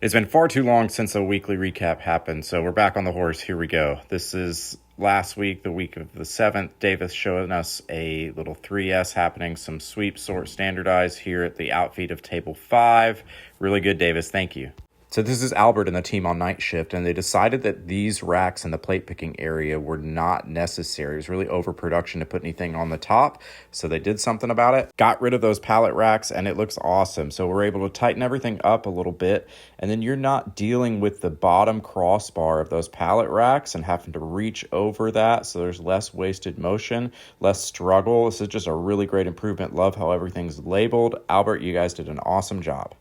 It's been far too long since a weekly recap happened, so we're back on the horse. Here we go. This is last week, the week of the 7th. Davis showing us a little 3S happening, some sweep, sort, standardize here at the outfeed of table 5. Really good, Davis. Thank you. So this is Albert and the team on night shift, and they decided that these racks in the plate picking area were not necessary. It was really overproduction to put anything on the top, so they did something about it. Got rid of those pallet racks, and it looks awesome. So we're able to tighten everything up a little bit, and then you're not dealing with the bottom crossbar of those pallet racks and having to reach over that, so there's less wasted motion, less struggle. This is just a really great improvement. Love how everything's labeled. Albert, you guys did an awesome job.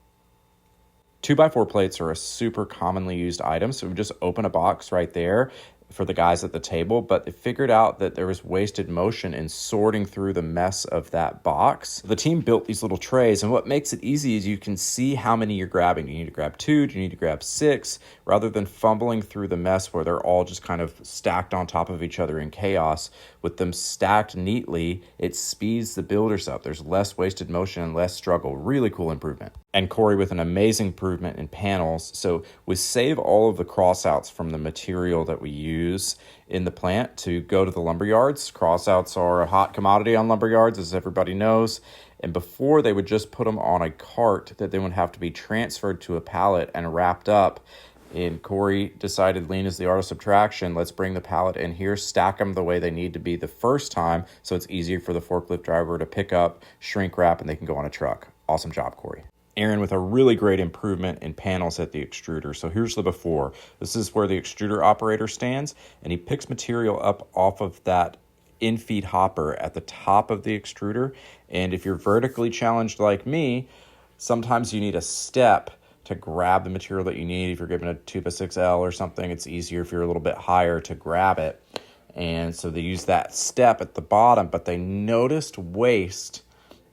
2x4 plates are a super commonly used item, so we just open a box right there for the guys at the table, but they figured out that there was wasted motion in sorting through the mess of that box. The team built these little trays, and what makes it easy is you can see how many you're grabbing. Do you need to grab 2? Do you need to grab 6? Rather than fumbling through the mess where they're all just kind of stacked on top of each other in chaos, with them stacked neatly, it speeds the builders up. There's less wasted motion and less struggle. Really cool improvement. And Corey with an amazing improvement in panels. So we save all of the crossouts from the material that we use in the plant to go to the lumber yards. Crossouts are a hot commodity on lumber yards, as everybody knows. And before, they would just put them on a cart that then would have to be transferred to a pallet and wrapped up. And Corey decided, lean is the art of subtraction. Let's bring the pallet in here, stack them the way they need to be the first time, so it's easier for the forklift driver to pick up, shrink wrap, and they can go on a truck. Awesome job, Corey. Aaron with a really great improvement in panels at the extruder. So here's the before. This is where the extruder operator stands, and he picks material up off of that in-feed hopper at the top of the extruder. And if you're vertically challenged like me, sometimes you need a step to grab the material that you need. If you're given a 2x6L or something, it's easier if you're a little bit higher to grab it. And so they use that step at the bottom, but they noticed waste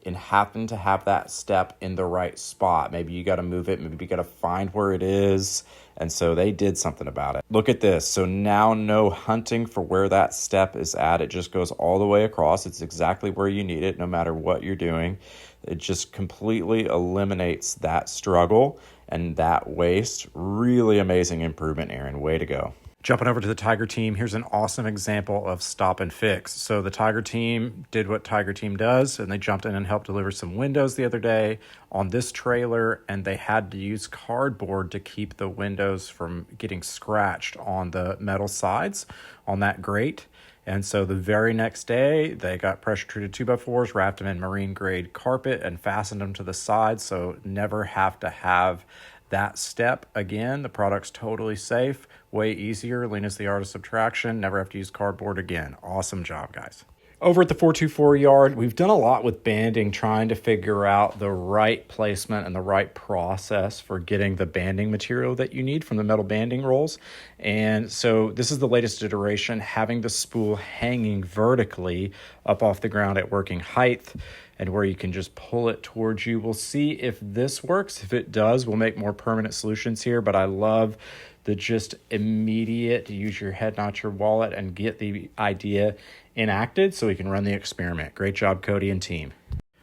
and happen to have that step in the right spot. Maybe you got to move it. Maybe you got to find where it is. And so they did something about it. Look at this. So now no hunting for where that step is at. It just goes all the way across. It's exactly where you need it, no matter what you're doing. It just completely eliminates that struggle and that waste. Really amazing improvement, Aaron. Way to go. Jumping over to the Tiger team, here's an awesome example of stop and fix. So the Tiger team did what Tiger team does, and they jumped in and helped deliver some windows the other day on this trailer, and they had to use cardboard to keep the windows from getting scratched on the metal sides on that grate. And so the very next day, they got pressure-treated 2x4s, wrapped them in marine-grade carpet, and fastened them to the sides, so never have to have that step again. The product's totally safe, way easier. Lean is the art of subtraction. Never have to use cardboard again. Awesome job, guys. Over at the 424 yard, we've done a lot with banding, trying to figure out the right placement and the right process for getting the banding material that you need from the metal banding rolls. And so this is the latest iteration, having the spool hanging vertically up off the ground at working height, and where you can just pull it towards you. We'll see if this works. If it does, we'll make more permanent solutions here, but I love the just immediate use your head, not your wallet, and get the idea enacted so we can run the experiment. Great job, Cody and team.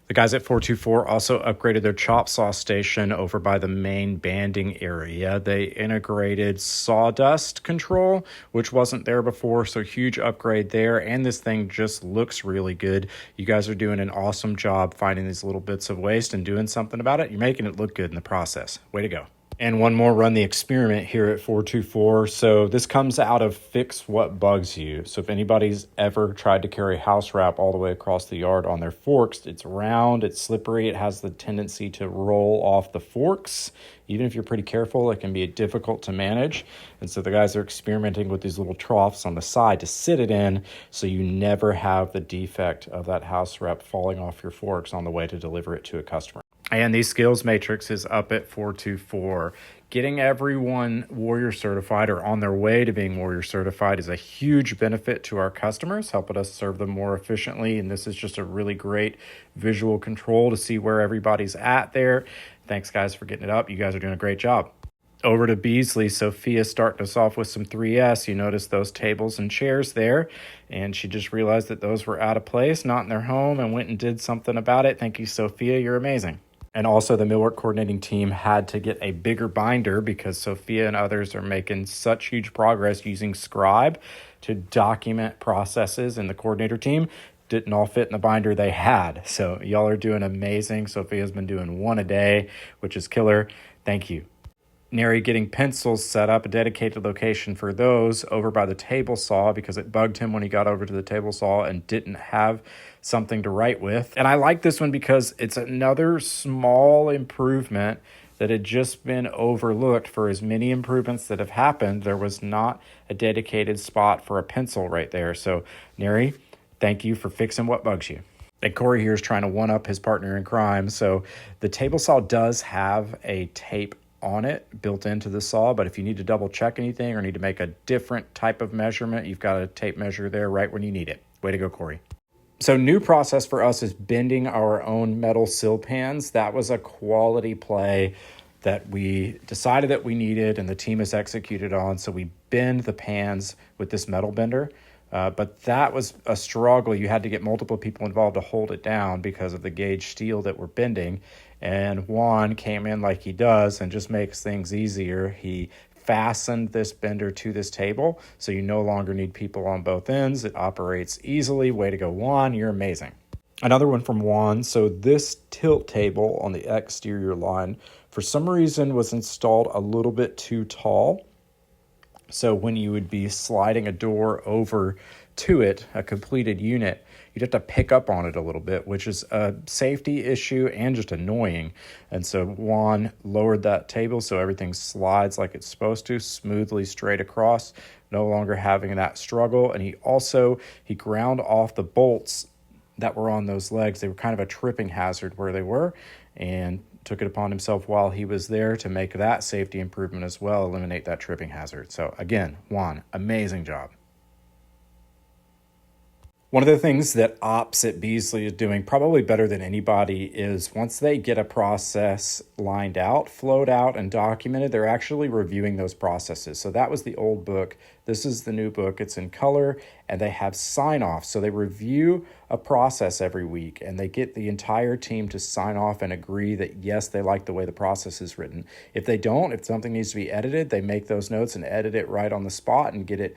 The guys at 424 also upgraded their chop saw station over by the main banding area. They integrated sawdust control, which wasn't there before, so huge upgrade there. And this thing just looks really good. You guys are doing an awesome job finding these little bits of waste and doing something about it. You're making it look good in the process. Way to go. And one more run the experiment here at 424. So this comes out of Fix What Bugs You. So if anybody's ever tried to carry house wrap all the way across the yard on their forks, it's round, it's slippery, it has the tendency to roll off the forks. Even if you're pretty careful, it can be difficult to manage. And so the guys are experimenting with these little troughs on the side to sit it in, so you never have the defect of that house wrap falling off your forks on the way to deliver it to a customer. And the skills matrix is up at 424. Getting everyone Warrior certified or on their way to being Warrior certified is a huge benefit to our customers, helping us serve them more efficiently. And this is just a really great visual control to see where everybody's at there. Thanks, guys, for getting it up. You guys are doing a great job. Over to Beasley. Sophia starting us off with some 3S. You notice those tables and chairs there, and she just realized that those were out of place, not in their home, and went and did something about it. Thank you, Sophia. You're amazing. And also the millwork coordinating team had to get a bigger binder because Sophia and others are making such huge progress using Scribe to document processes, and the coordinator team didn't all fit in the binder they had. So y'all are doing amazing. Sophia's been doing one a day, which is killer. Thank you. Neri getting pencils set up, a dedicated location for those over by the table saw because it bugged him when he got over to the table saw and didn't have something to write with. And I like this one because it's another small improvement that had just been overlooked. For as many improvements that have happened, there was not a dedicated spot for a pencil right there. So Neri, thank you for fixing what bugs you. And Corey here is trying to one-up his partner in crime. So the table saw does have a tape on it built into the saw, but if you need to double check anything or need to make a different type of measurement, you've got a tape measure there right when you need it. Way to go, Corey. So new process for us is bending our own metal sill pans. That was a quality play that we decided that we needed and the team has executed on. So we bend the pans with this metal bender. But that was a struggle. You had to get multiple people involved to hold it down because of the gauge steel that we're bending. And Juan came in like he does and just makes things easier. He fastened this bender to this table, so you no longer need people on both ends. It operates easily. Way to go, Juan. You're amazing. Another one from Juan. So this tilt table on the exterior line, for some reason, was installed a little bit too tall. So when you would be sliding a door over to it, a completed unit, you'd have to pick up on it a little bit, which is a safety issue and just annoying. And so Juan lowered that table so everything slides like it's supposed to, smoothly straight across, no longer having that struggle. And he ground off the bolts that were on those legs. They were kind of a tripping hazard where they were, and took it upon himself while he was there to make that safety improvement as well, eliminate that tripping hazard. So again, Juan, amazing job. One of the things that ops at Beasley is doing probably better than anybody is once they get a process lined out, flowed out, and documented, they're actually reviewing those processes. So that was the old book. This is the new book. It's in color, and they have sign-off. So they review a process every week, and they get the entire team to sign off and agree that, yes, they like the way the process is written. If they don't, if something needs to be edited, they make those notes and edit it right on the spot and get it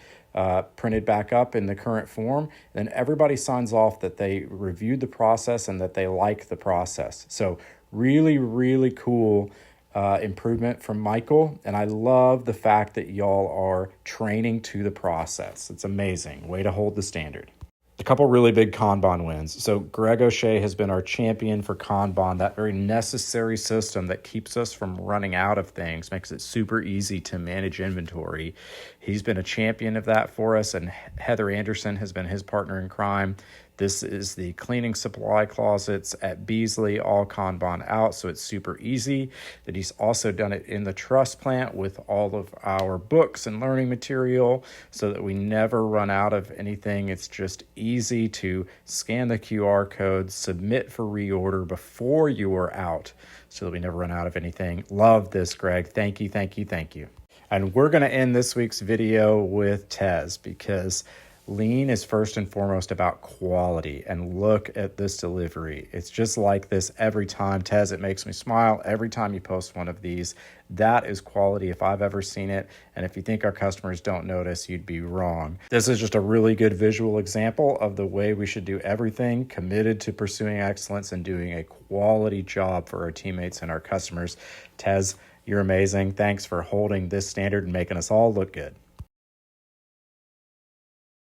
printed back up in the current form. Then everybody signs off that they reviewed the process and that they like the process. So really, really cool improvement from Michael. And I love the fact that y'all are training to the process. It's amazing. Way to hold the standard. A couple really big Kanban wins. So Greg O'Shea has been our champion for Kanban, that very necessary system that keeps us from running out of things, makes it super easy to manage inventory. He's been a champion of that for us, and Heather Anderson has been his partner in crime. This is the cleaning supply closets at Beasley, all Kanban out, so it's super easy. That he's also done it in the truss plant with all of our books and learning material so that we never run out of anything. It's just easy to scan the QR code, submit for reorder before you are out so that we never run out of anything. Love this, Greg. Thank you, thank you, thank you. And we're going to end this week's video with Tez because Lean is first and foremost about quality, and look at this delivery. It's just like this every time. Tez, it makes me smile every time you post one of these. That is quality if I've ever seen it, and if you think our customers don't notice, you'd be wrong. This is just a really good visual example of the way we should do everything, committed to pursuing excellence and doing a quality job for our teammates and our customers. Tez, you're amazing. Thanks for holding this standard and making us all look good.